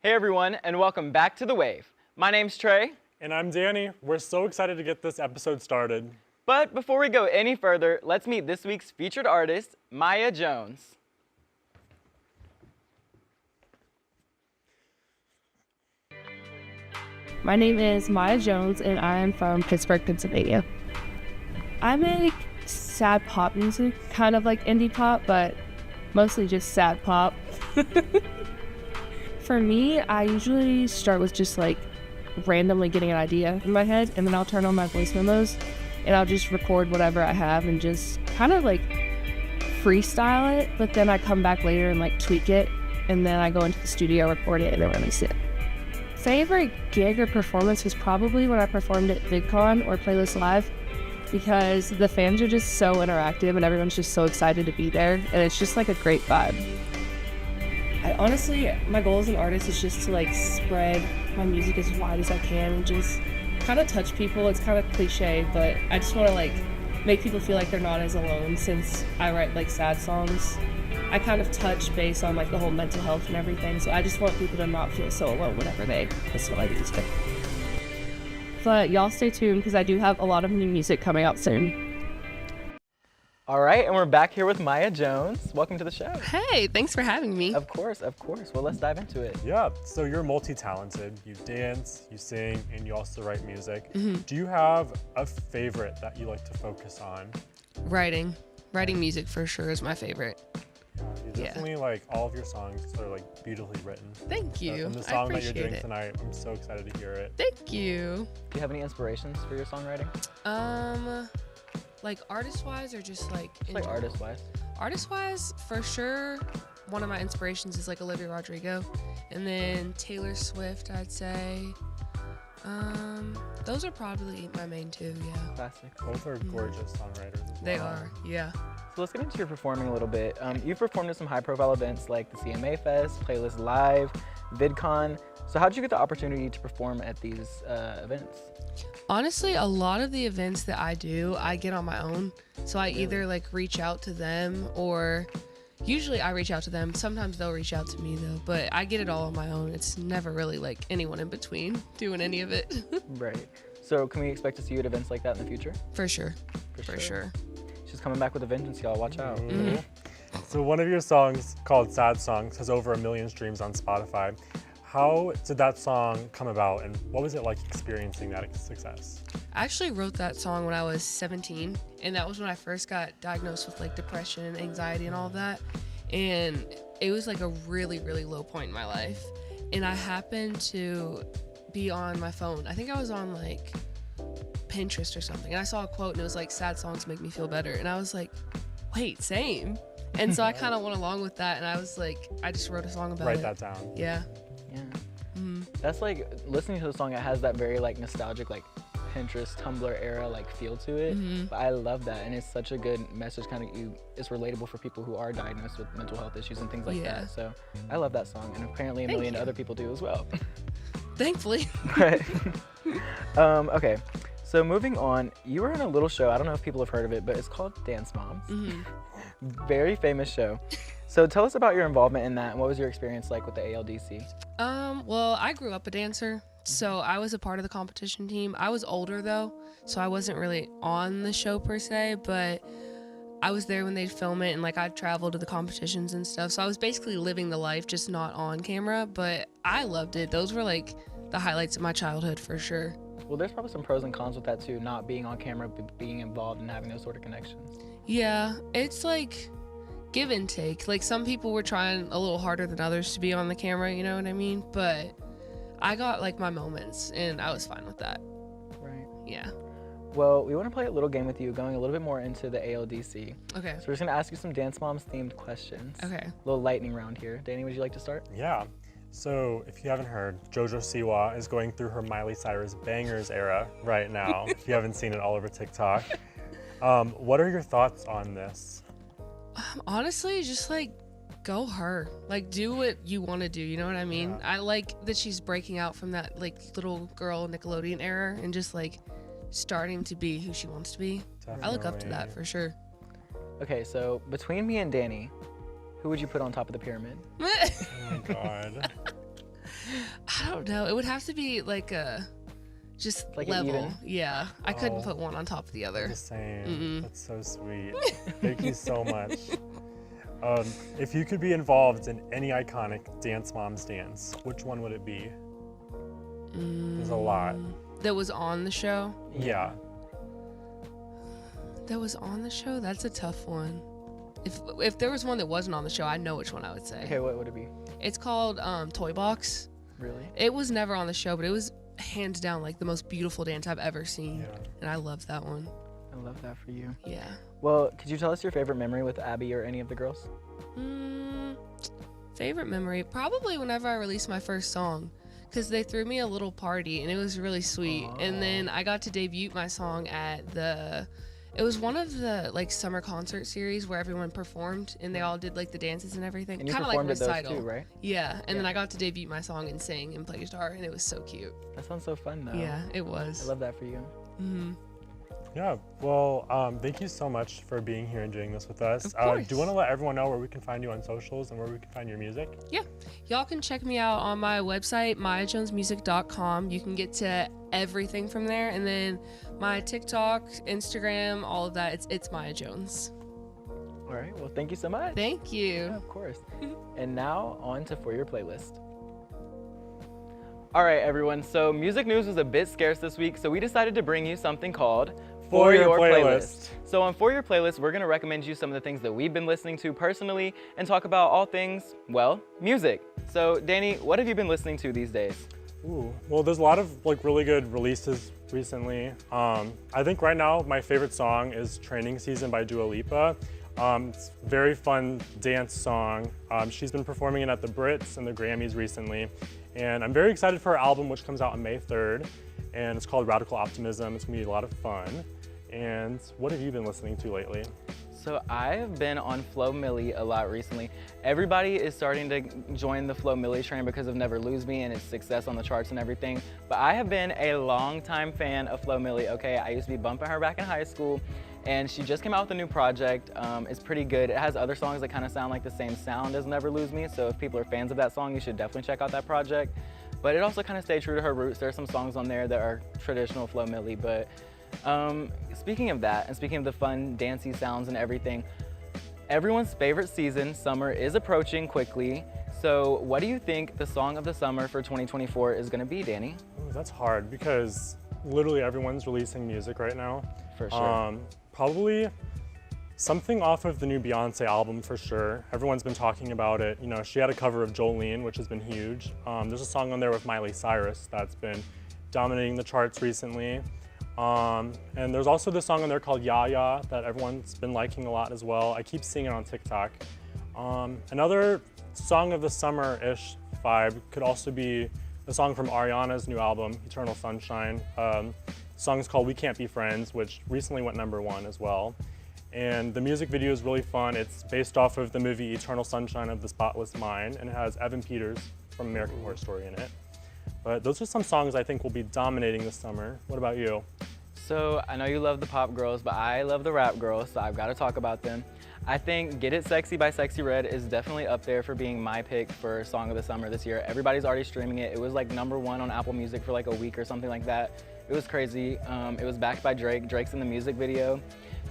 Hey everyone, and welcome back to The Wave. My name's Trey. And I'm Danny. We're so excited to get this episode started. But before we go any further, let's meet this week's featured artist, Maya Jones. My name is Maya Jones, and I am from Pittsburgh, Pennsylvania. I make sad pop music, kind of like indie pop, but mostly just sad pop. For me, I usually start with just like randomly getting an idea in my head, and then I'll turn on my voice memos and I'll just record whatever I have and just kind of like freestyle it, but then I come back later and like tweak it, and then I go into the studio, record it, and then release it. Favorite gig or performance was probably when I performed at VidCon or Playlist Live, because the fans are just so interactive and everyone's just so excited to be there, and it's just like a great vibe. Honestly, my goal as an artist is just to like spread my music as wide as I can and just kind of touch people. It's kind of cliche, but I just want to like make people feel like they're not as alone. Since I write like sad songs, I kind of touch base on like the whole mental health and everything, so I just want people to not feel so alone whenever they listen to my music. But y'all stay tuned, because I do have a lot of new music coming out soon. All right, and we're back here with Maya Jones. Welcome to the show. Hey, thanks for having me. Of course. Well, let's dive into it. Yeah, so you're multi-talented. You dance, you sing, and you also write music. Mm-hmm. Do you have a favorite that you like to focus on? Writing music for sure is my favorite. You definitely like all of your songs are like beautifully written. Thank you. And the I song that you're appreciate doing it. tonight, I'm so excited to hear it. Thank you. Do you have any inspirations for your songwriting? Like artist-wise or just like Just like artist-wise. Artist-wise, for sure, one of my inspirations is like Olivia Rodrigo, and then Taylor Swift, I'd say. Those are probably my main two, yeah. Classic. Both are gorgeous songwriters as well. They are, yeah. So let's get into your performing a little bit. You've performed at some high-profile events like the CMA Fest, Playlist Live, VidCon. So how did you get the opportunity to perform at these events? Honestly, a lot of the events that I do, I get on my own. So I either like reach out to them, or usually I reach out to them. Sometimes they'll reach out to me though, but I get it all on my own. It's never really like anyone in between doing any of it. Right. So can we expect to see you at events like that in the future? For sure. For sure. She's coming back with a vengeance, y'all. Watch out. Mm-hmm. So one of your songs, called Sad Songs, has over 1 million streams on Spotify. How did that song come about, and what was it like experiencing that success? I actually wrote that song when I was 17, and that was when I first got diagnosed with like depression and anxiety and all of that. And it was like a really, really low point in my life. And I happened to be on my phone. I think I was on like Pinterest or something, and I saw a quote, and it was like, sad songs make me feel better. And I was like, wait, same. And so I kind of went along with that, and I was like, I just wrote a song about it. Write that down. Yeah. Yeah. Mm-hmm. That's like, listening to the song, it has that very like nostalgic, like Pinterest, Tumblr era like feel to it. Mm-hmm. But I love that, and it's such a good message. Kind of, it's relatable for people who are diagnosed with mental health issues and things like Yeah. that. So I love that song, and apparently a Thank million you. other people do as well. Thankfully. Right. Okay. So moving on, you were in a little show. I don't know if people have heard of it, but it's called Dance Moms. Mm-hmm. Very famous show. So tell us about your involvement in that, and what was your experience like with the ALDC? Well, I grew up a dancer, so I was a part of the competition team. I was older though, so I wasn't really on the show per se, but I was there when they'd film it, and like I'd travel to the competitions and stuff. So I was basically living the life, just not on camera, but I loved it. Those were like the highlights of my childhood for sure. Well, there's probably some pros and cons with that too, not being on camera, but being involved and having those sort of connections. Yeah, it's like give and take. Like some people were trying a little harder than others to be on the camera, you know what I mean? But I got like my moments, and I was fine with that. Right. Yeah. Well, we want to play a little game with you, going a little bit more into the ALDC. Okay. So we're just going to ask you some Dance Moms themed questions. Okay. A little lightning round here. Danny, would you like to start? Yeah. So if you haven't heard, JoJo Siwa is going through her Miley Cyrus bangers era right now. If you haven't seen it all over TikTok. What are your thoughts on this? Honestly, just like go her. Like do what you want to do, you know what I mean? Yeah. I like that she's breaking out from that like little girl Nickelodeon era and just like starting to be who she wants to be. Definitely. I look up to that for sure. Okay, so between me and Danny, who would you put on top of the pyramid? Oh my God. I don't know. It would have to be like a just Like an level. even? Yeah, I couldn't Oh. put one on top of the other. The same. Mm-mm. That's so sweet. Thank you so much. If you could be involved in any iconic Dance Moms dance, which one would it be? There's a lot. That was on the show. Yeah. That was on the show. That's a tough one. If there was one that wasn't on the show, I know which one I would say. Okay, what would it be? It's called Toy Box. Really? It was never on the show, but it was hands down like the most beautiful dance I've ever seen, Yeah. and I love that one. I love that for you. Yeah. Well, could you tell us your favorite memory with Abby or any of the girls? Favorite memory? Probably whenever I released my first song, because they threw me a little party and it was really sweet. And then I got to debut my song at it was one of the like summer concert series where everyone performed and they all did like the dances and everything. And you Kind of like performed at those recital. too, right? Yeah. And then Yeah. I got to debut my song and sing and play guitar, and it was so cute. That sounds so fun, though. Yeah, it I was. love that for you. Mm-hmm. Yeah. Well, thank you so much for being here and doing this with us. Of course. Do you want to let everyone know where we can find you on socials and where we can find your music? Yeah. Y'all can check me out on my website, mayajonesmusic.com. You can get to everything from there. And then my TikTok, Instagram, all of that, it's Maya Jones. All right. Well, thank you so much. Thank you. Yeah, of course. And now on to For Your Playlist. All right, everyone. So music news was a bit scarce this week, so we decided to bring you something called For Your Playlist. So on For Your Playlist, we're going to recommend you some of the things that we've been listening to personally and talk about all things, well, music. So Danny, what have you been listening to these days? Ooh, well, there's a lot of like really good releases recently. I think right now my favorite song is Training Season by Dua Lipa. It's a very fun dance song. She's been performing it at the Brits and the Grammys recently. And I'm very excited for her album, which comes out on May 3rd. And it's called Radical Optimism. It's gonna be a lot of fun. And what have you been listening to lately? So I have been on Flo Milli a lot recently. Everybody is starting to join the Flo Milli train because of Never Lose Me and its success on the charts and everything. But I have been a longtime fan of Flo Milli, okay? I used to be bumping her back in high school, and she just came out with a new project. It's pretty good. It has other songs that kind of sound like the same sound as Never Lose Me, so if people are fans of that song, you should definitely check out that project. But it also kind of stayed true to her roots. There are some songs on there that are traditional Flo Milli, but speaking of that, and speaking of the fun, dancey sounds and everything, everyone's favorite season, summer, is approaching quickly. So what do you think the song of the summer for 2024 is gonna be, Danny? Ooh, that's hard because literally everyone's releasing music right now. For sure. Probably something off of the new Beyonce album for sure. Everyone's been talking about it. You know, she had a cover of Jolene, which has been huge. There's a song on there with Miley Cyrus that's been dominating the charts recently. And there's also this song on there called Ya Ya that everyone's been liking a lot as well. I keep seeing it on TikTok. Another song of the summer-ish vibe could also be the song from Ariana's new album, Eternal Sunshine. The song is called We Can't Be Friends, which recently went #1 as well. And the music video is really fun. It's based off of the movie Eternal Sunshine of the Spotless Mind, and it has Evan Peters from American Horror Story in it. But those are some songs I think will be dominating this summer. What about you? So I know you love the pop girls, but I love the rap girls, so I've got to talk about them. I think Get It Sexy by Sexy Red is definitely up there for being my pick for Song of the Summer this year. Everybody's already streaming it. It was like #1 on Apple Music for like a week or something like that. It was crazy. It was backed by Drake. Drake's in the music video.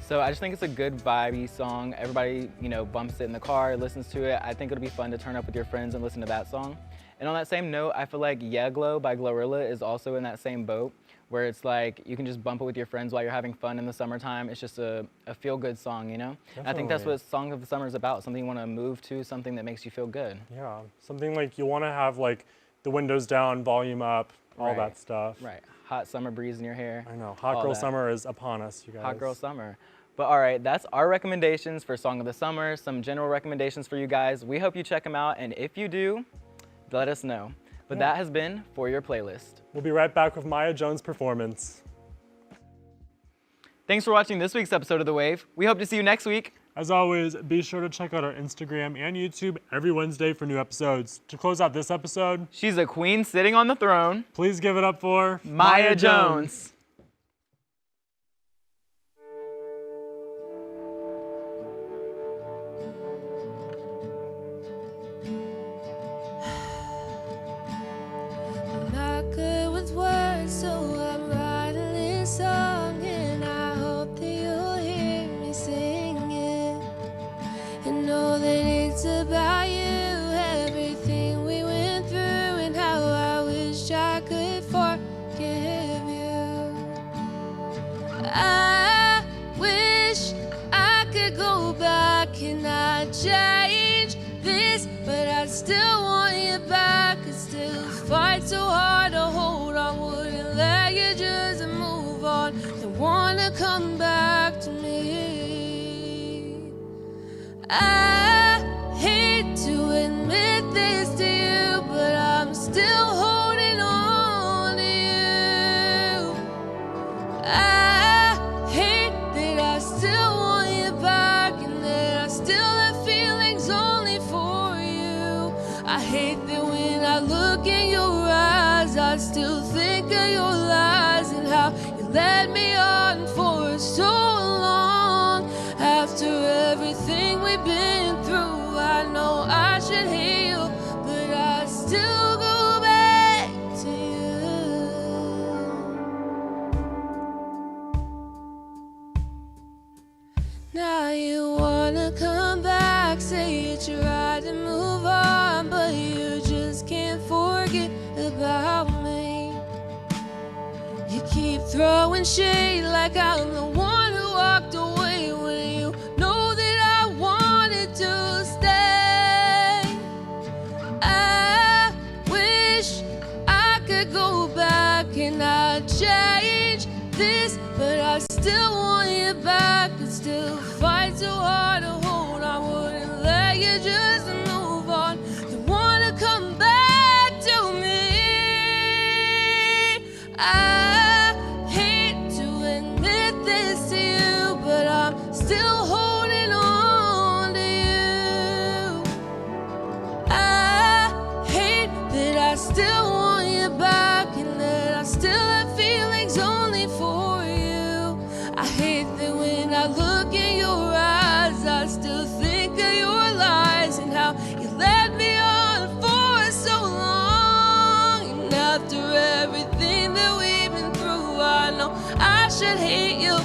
So I just think it's a good vibey song. Everybody, you know, bumps it in the car, listens to it. I think it'll be fun to turn up with your friends and listen to that song. And on that same note, I feel like Yeah Glow by Glorilla is also in that same boat, where it's like you can just bump it with your friends while you're having fun in the summertime. It's just a feel-good song, you know? And I think that's what Song of the Summer is about, something you want to move to, something that makes you feel good. Yeah, something like you want to have like the windows down, volume up, all Right. that stuff. Right, hot summer breeze in your hair. I know, hot all girl that. summer is upon us, you guys. Hot girl summer. But all right, that's our recommendations for Song of the Summer, some general recommendations for you guys. We hope you check them out, and if you do, let us know. But that has been For Your Playlist. We'll be right back with Maya Jones' performance. Thanks for watching this week's episode of The Wave. We hope to see you next week. As always, be sure to check out our Instagram and YouTube every Wednesday for new episodes. To close out this episode, She's a queen sitting on the throne, please give it up for Maya Jones. cannot change this, but I still want you back. I still fight so hard to hold on, wouldn't let you just move on. Don't wanna come back to me. I hate to admit this to you, but I'm still holding on to you. I hate that I still want you back and that I still have feelings only for you. I hate that when I look in your eyes, I still think of your lies and how you led me on for so long. After everything we've been through, I know I should heal, but I still go back to you. Now you wanna come back, say you tried to move on, but you just can't forget about me. You keep throwing shade like I'm the one who walked away when you know that I wanted to stay. I wish I could go back and I'd change this, but I still want you back. I still fight so hard to hold on, wouldn't let you just move on. Don't wanna come back to me. I hate to admit this to you, but I'm still holding on to you. I hate that I still want you back and that I still have feelings only for you. I hate that when I look in your eyes, I still think of your lies and how you led me on for so long. And after everything that we've been through, I know I should hate you,